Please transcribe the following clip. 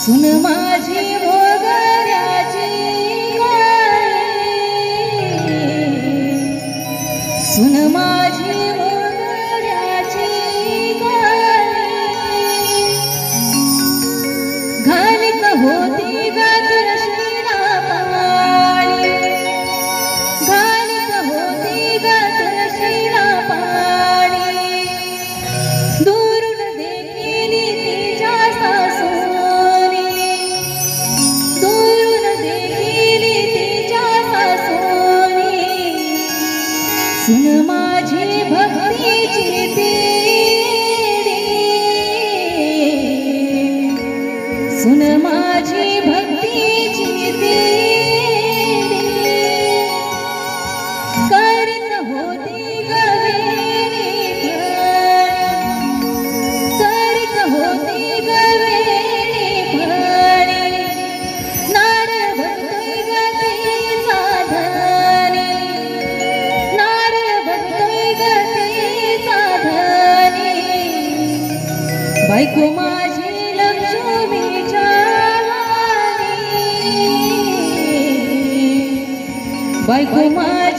सुन माझी मोगऱ्याची गाणी, सुन माझी मोगऱ्याची गाणी, घालीत होती ग तुळशीला पाणी, घालीत होती ग तुळशीला पाणी, दुरून देखील तिच्या सासूनी, दुरून देखील तिच्या सासूनी, सुन माझी भक्तीची तेरी, सुन माझी भक्तीची तेरी, करीत होती ग वेणी करीत होती ग वेणी फणी, नारळ बघतोय ग तिचा धनी, नारळ बघतोय ग तिचा धनी, बायको माझी लक्ष्मीच्या वाणी, बायको माझी